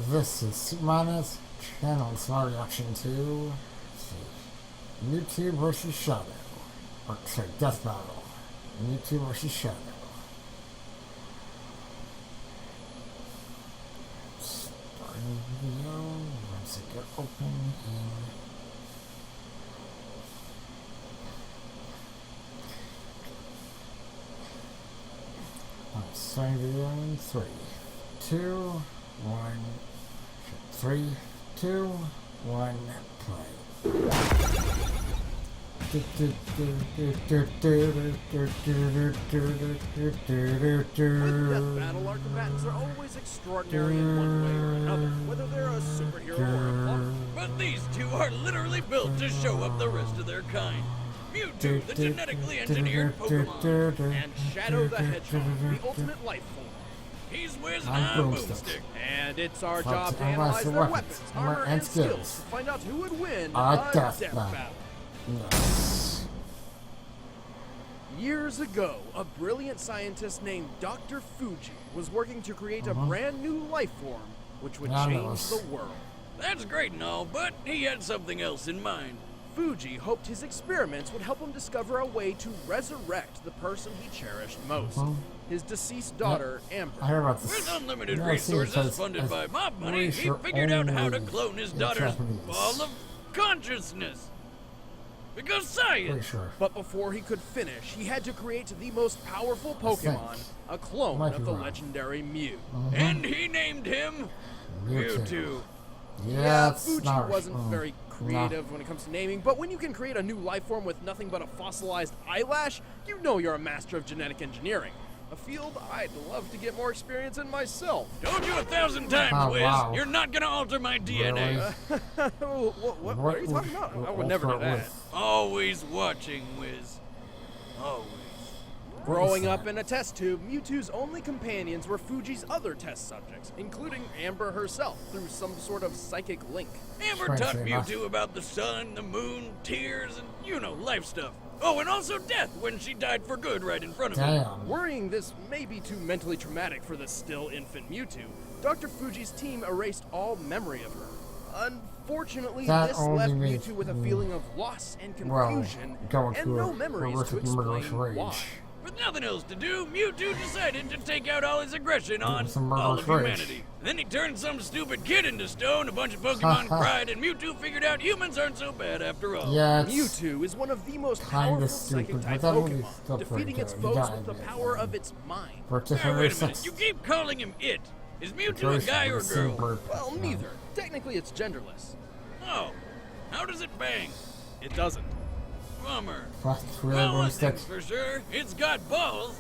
This is Supermonaman's channel. It's my reaction to Mewtwo versus Shadow. Or, sorry, Death Battle. Mewtwo versus Shadow. Starting the video. Once it get open in. Starting the video in 3, 2, 1. 3, 2, 1, play. With Death Battle, our combatants are always extraordinary in one way or another, whether they're a superhero or a plumber. But these two are literally built to show up the rest of their kind. Mewtwo, the genetically engineered Pokemon, and Shadow the Hedgehog, the ultimate life form. He's whizzing a boomstick, and it's our job to analyze their weapons, armor, and skills to find out who would win a death battle. Nice. Years ago, a brilliant scientist named Dr. Fuji was working to create a brand new life form which would change the world. That's great and all, but he had something else in mind. Fuji hoped his experiments would help him discover a way to resurrect the person he cherished most. His deceased daughter, Amber. I heard about this. With unlimited resources funded by mob money, he figured out how to clone his daughter's ball of consciousness. Because science! But before he could finish, he had to create the most powerful Pokemon, a clone of the legendary Mew. And he named him Mewtwo. Yeah, Fuji wasn't very creative when it comes to naming, but when you can create a new life form with nothing but a fossilized eyelash, you know you're a master of genetic engineering. A field I'd love to get more experience in myself. Told you 1,000 times, Wiz. Wow. You're not gonna alter my DNA. What are you talking about? I would never do that. Always watching, Wiz. Always. Growing up in a test tube, Mewtwo's only companions were Fuji's other test subjects, including Amber herself, through some sort of psychic link. Amber taught Mewtwo about the sun, the moon, tears, and, you know, life stuff. Oh, and also death when she died for good right in front of him. Worrying this may be too mentally traumatic for the still infant Mewtwo, Dr. Fuji's team erased all memory of her. Unfortunately, this left Mewtwo with a feeling of loss and confusion, and no memories to explain why. With nothing else to do, Mewtwo decided to take out all his aggression on all of humanity. Then he turned some stupid kid into stone, a bunch of Pokemon cried, and Mewtwo figured out humans aren't so bad after all. Yeah, Mewtwo is one of the most powerful psychic-type Pokemon, defeating its foes with the power of its mind. Wait a minute, you keep calling him it. Is Mewtwo a guy or a girl? Well, neither. Technically, it's genderless. Oh, how does it bang? It doesn't. Bummer. Well, one thing's for sure, it's got balls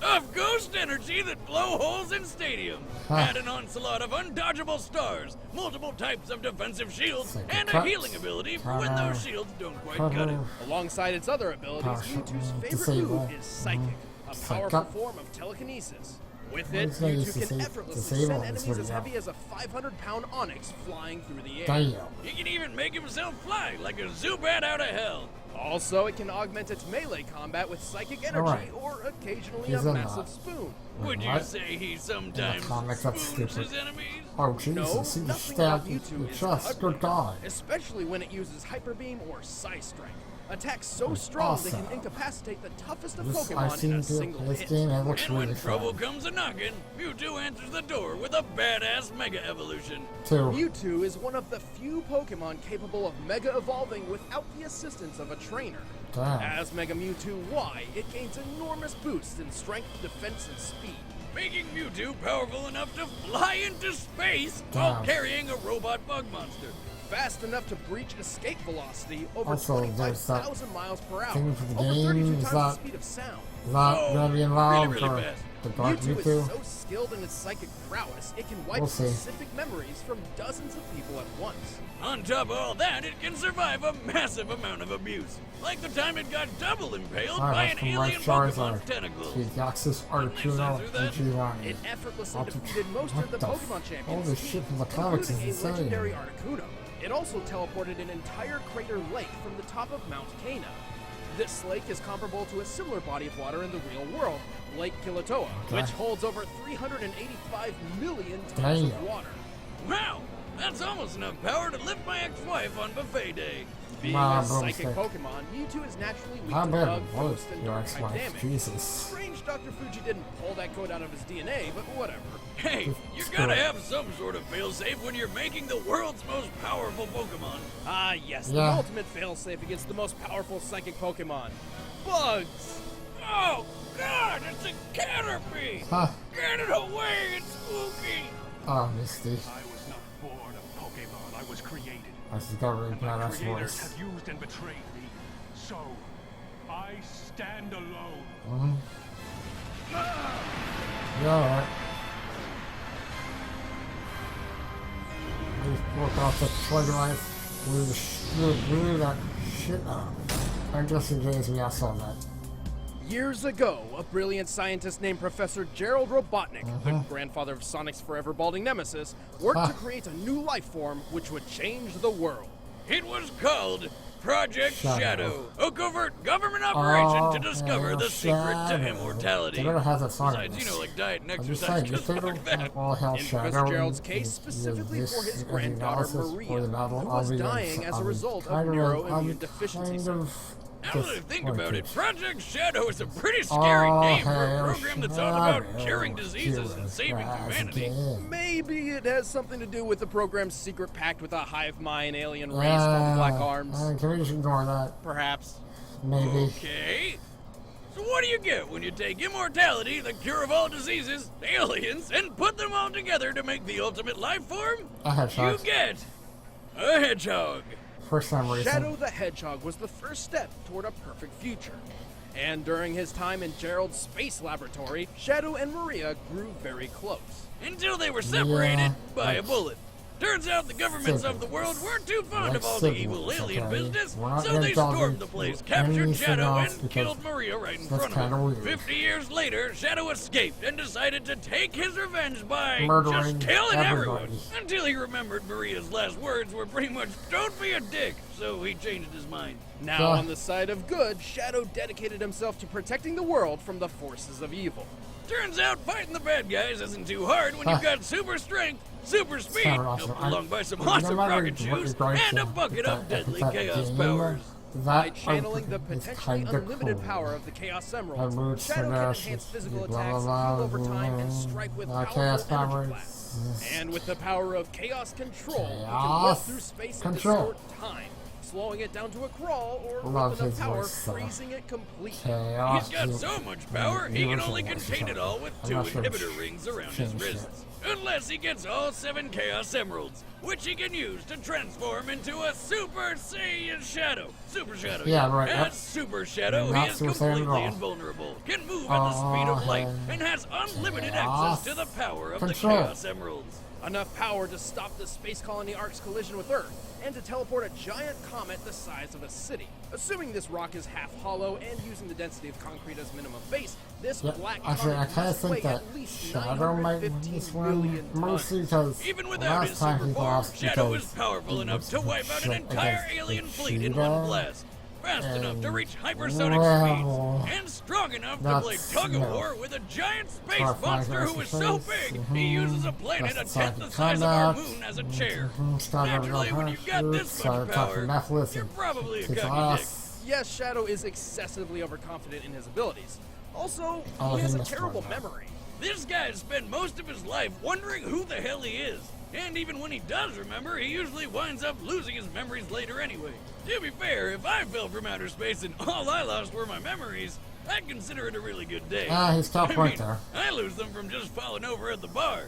of ghost energy that blow holes in stadiums. Add an onslaught of undodgeable stars, multiple types of defensive shields, and a healing ability for when those shields don't quite cut it. Alongside its other abilities, Mewtwo's favorite move is Psychic, a powerful form of telekinesis. With it, Mewtwo can effortlessly send enemies as heavy as a 500-pound Onix flying through the air. He can even make himself fly like a Zubat out of hell. Also, it can augment its melee combat with psychic energy or occasionally a massive spoon. Would you say he sometimes spoons his enemies? Oh, Jesus, he stabbed Mewtwo is just good God. Especially when it uses Hyper Beam or Psy Strike. Attacks so strong they can incapacitate the toughest of Pokemon in a single hit. And when trouble comes a-knocking, Mewtwo answers the door with a badass Mega Evolution. Mewtwo is one of the few Pokemon capable of Mega Evolving without the assistance of a trainer. As Mega Mewtwo Y, it gains enormous boosts in strength, defense, and speed, making Mewtwo powerful enough to fly into space while carrying a robot bug monster. Fast enough to breach escape velocity over 25,000 miles per hour, over 32 times the speed of sound. Really fast. Mewtwo is so skilled in its psychic prowess, it can wipe specific memories from dozens of people at once. On top of all that, it can survive a massive amount of abuse, like the time it got double impaled by an alien Pokemon's tentacles. It effortlessly defeated most of the Pokemon champions, including a legendary Articuno. It also teleported an entire crater lake from the top of Mount Cana. This lake is comparable to a similar body of water in the real world, Lake Kilauea, which holds over 385 million tons of water. Wow, that's almost enough power to lift my ex-wife on buffet day. Being a psychic Pokemon, Mewtwo is naturally weak to bug, ghost, and dark type damage. Jesus. Strange Dr. Fuji didn't pull that code out of his DNA, but whatever. Hey, you gotta have some sort of failsafe when you're making the world's most powerful Pokemon. Ah, yes, the ultimate failsafe against the most powerful psychic Pokemon. Bugs! Oh, God, it's a Caterpie! Huh. Get it away, it's spooky! Oh, Misty. I was not born a Pokemon, I was created. I just got really bad My ass creators voice. have used and betrayed me. So, I stand alone. Yeah, alright. Just broke off the plug life. Blew that shit up. And just in case we all saw that. Years ago, a brilliant scientist named Professor Gerald Robotnik, the grandfather of Sonic's forever balding nemesis, worked to create a new life form which would change the world. It was called Project Shadow, a covert government operation to discover the secret to immortality. They never had that song. Besides, you know, like diet and I'm just exercise, saying, you just think fuck that. In Professor Gerald's case, specifically for his granddaughter Maria, who was dying as a result of neuroimmune deficiency. Now that I think about it, Project Shadow is a pretty scary name for a program that's all about curing diseases and saving humanity. Maybe it has something to do with the program's secret pact with a hive mind alien race called the Black Arms. Can we just ignore that? Perhaps. Maybe. Okay. So what do you get when you take immortality, the cure of all diseases, aliens, and put them all together to make the ultimate life form? A hedgehog. You get a hedgehog. For some reason. Shadow the Hedgehog was the first step toward a perfect future. And during his time in Gerald's space laboratory, Shadow and Maria grew very close. Until they were separated by a bullet. Turns out the governments of the world weren't too fond of all the evil alien business, so they stormed the place, captured Shadow, and killed Maria right in front of him. 50 years later, Shadow escaped and decided to take his revenge by just killing everyone. Until he remembered Maria's last words were pretty much, "Don't be a dick," so he changed his mind. Now on the side of good, Shadow dedicated himself to protecting the world from the forces of evil. Turns out fighting the bad guys isn't too hard when you've got super strength, super speed, helped along by some awesome rocket shoes, and a bucket of deadly chaos powers. By channeling the potentially unlimited power of the Chaos Emeralds, Shadow can enhance physical attacks, heal over time, and strike with powerful energy blasts. And with the power of Chaos Control, he can move through space in a short time, slowing it down to a crawl, or with enough power, freezing it completely. He's got so much power, he can only contain it all with 2 inhibitor rings around his wrists. Unless he gets all 7 Chaos Emeralds, which he can use to transform into a Super Saiyan Shadow. Super Shadow. Yeah, right. As Super Shadow, he is completely invulnerable, can move at the speed of light, and has unlimited access to the power of the Chaos Emeralds. Enough power to stop the space colony Ark's collision with Earth, and to teleport a giant comet the size of a city. Assuming this rock is half hollow and using the density of concrete as minimum base, this black comet I kind of think that Shadow might win this one, mostly because even without his super form, Shadow is powerful enough to wipe out an entire alien fleet in one blast. Fast enough to reach hypersonic speeds, and strong enough to play tug-of-war with a giant space monster who is so big he uses a planet a tenth the size of our moon as a chair. Naturally, when you've got this much power, you're probably a cocky dick. Yes, Shadow is excessively overconfident in his abilities. Also, he has a terrible memory. This guy spent most of his life wondering who the hell he is. And even when he does remember, he usually winds up losing his memories later anyway. To be fair, if I fell from outer space and all I lost were my memories, I'd consider it a really good day. He's top right there. I lose them from just falling over at the bar.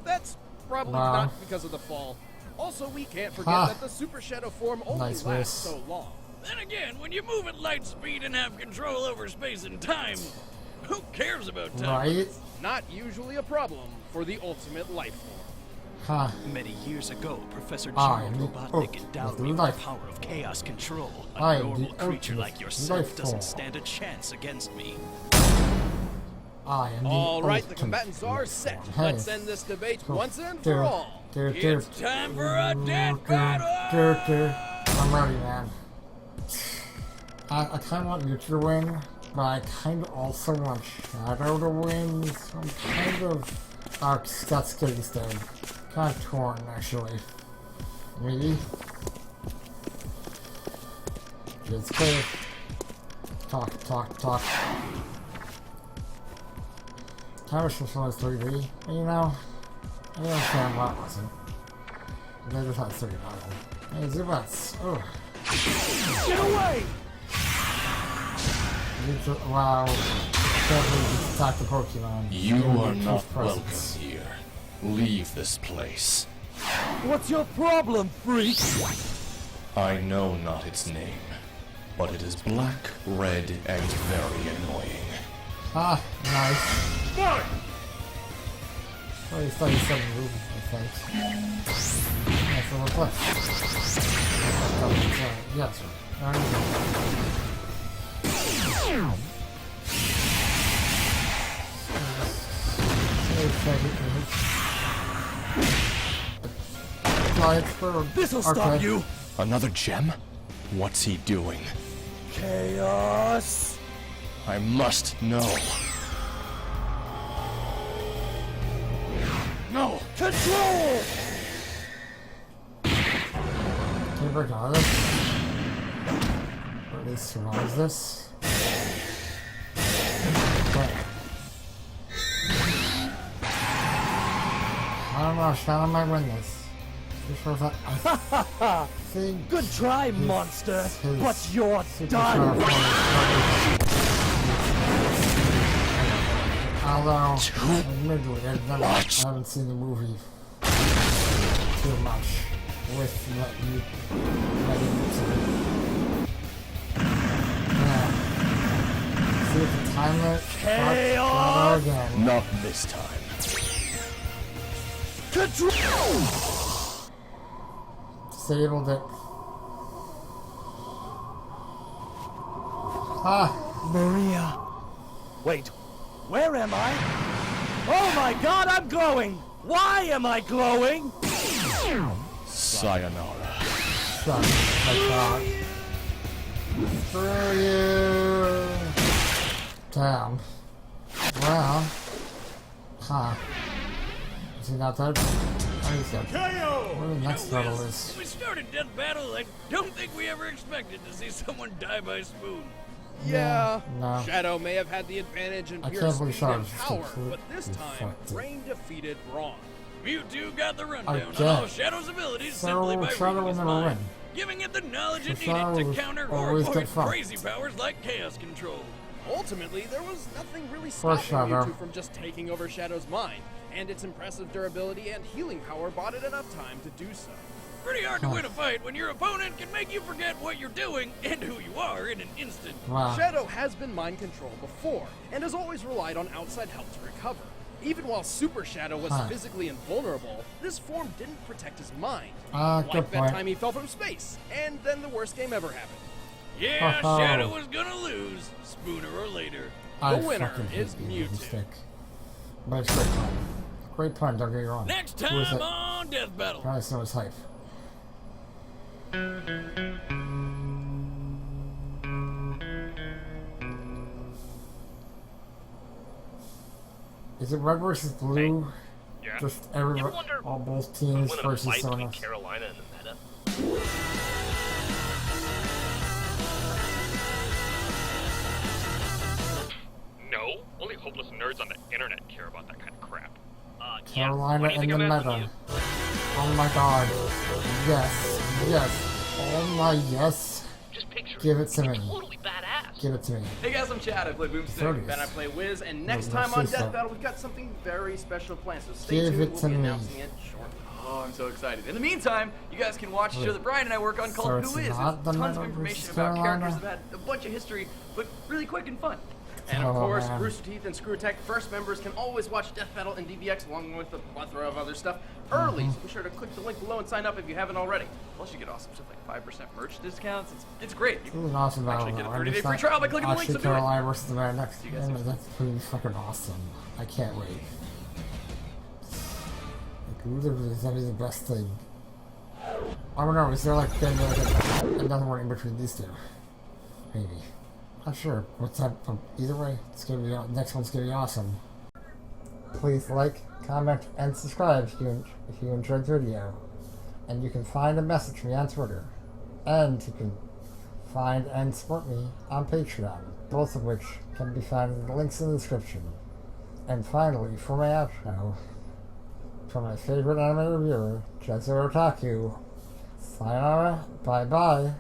That's probably not because of the fall. Also, we can't forget that the Super Shadow form only lasts so long. Then again, when you move at light speed and have control over space and time, who cares about time? Right? Not usually a problem for the ultimate life form. Many years ago, Professor Gerald Robotnik endowed me with the power of chaos control. A normal creature like yourself doesn't stand a chance against me. Alright, the combatants are set. Let's end this debate once and for all. It's time for a death battle! I'm ready, man. I kind of want Mewtwo to win, but I kind of also want Shadow to win, so I'm kind of... that's getting instead. Kind of torn, actually. Maybe? It's clear. Talk. I wish this one was 3D, but you know, I don't understand why it wasn't. They just had 3D battle. Hey, Zubats! Oh. Get away! Wow. Definitely just attack the Pokemon. You are not welcome here. Leave this place. What's your problem, freak? I know not its name, but it is black, red, and very annoying. Ah, nice. Fine! Well, you started 7 moves, I think. That's a little plus. Yes, This'll stop you! Another gem? What's he doing? Chaos! I must know. No! Control! Can you break out of this? Or at least survive this? Okay. I don't know, Shadow might win this. I think Good try, monster, but you're Super done! Although, admittedly, I haven't seen the movie too much with letting yeah. See if the time limit Chaos! again. Not this time. Control! Disabled it. Ah! Maria. Wait, where am I? Oh my god, I'm glowing! Why am I glowing? Sayonara. Son of a god. Screw you! Damn. Well. Huh. Is he not dead? Oh, he's dead. What the next battle is? When we started Death Battle, I don't think we ever expected to see someone die by spoon. Yeah, No. Shadow may have had the advantage in I pure can't believe speed and Shadow's just power, completely but this time, fucked it. Rain defeated Brawn. Mewtwo got the rundown Again. on all Shadow's abilities simply by Shadow reading will his never mind, win. giving it the knowledge it Shadow needed will to counter or always avoid get fucked. crazy powers like Chaos Control. Ultimately, there was nothing really Poor stopping Shadow. Mewtwo from just taking over Shadow's mind, and its impressive durability and healing power bought it enough time to do so. Pretty hard to win a fight when your opponent can make you forget what you're doing and who you are in an instant. Wow. Shadow has been mind controlled before, and has always relied on outside help to recover. Even while Super Shadow was physically invulnerable, this form didn't protect his mind. Good Like that point. time he fell from space, and then the worst game ever happened. Yeah, Oh. Shadow was gonna lose, sooner or later. I The winner fucking is hate Mewtwo. Mistake. But it's great fun. Great fun, don't get me wrong. Next Who is time it? on Death Battle. Probably some of his hype. Is it red versus blue? Yeah. Just You ever everyone, wonder all both who teams won a versus fight someone between else. Carolina and the meta? No, only hopeless nerds on the internet care about that kind of crap. Carolina yeah, and the meta. Oh my god. Yes. Yes. Oh my yes. Just picture Give it to me. totally badass. Give it to me. Hey guys, I'm Chad. I play Boomstick. Ben, I play Wiz. And next time on Death Battle, we've got something very special planned. So stay tuned. We'll be announcing it shortly. Oh, I'm so excited. In the meantime, you guys can watch a show that Brian and I work on called Who Is. It's tons of information about characters that have had a bunch of history, but really quick and fun. And of course, Rooster Teeth and Screw Attack First members can always watch Death Battle and DBX along with a plethora of other stuff early. So be sure to click the link below and sign up if you haven't already. Plus, you get awesome stuff like 5% merch discounts. It's great. You This is an awesome battle. actually get a though. 30-day free trial by clicking the link. So Actually, do it. Carolina versus the meta next. And that's pretty fucking awesome. I can't wait. Like, who is gonna be the best thing? I don't know. Is there like another one in between these two? Maybe. Not sure what's up. Either way, it's gonna be next one's gonna be awesome. Please like, comment, and subscribe if you enjoyed the video. And you can find and message me on Twitter. And you can find and support me on Patreon, both of which can be found in the links in the description. And finally, for my outro, from my favorite anime reviewer, Jetsu Otaku, sayonara, bye bye.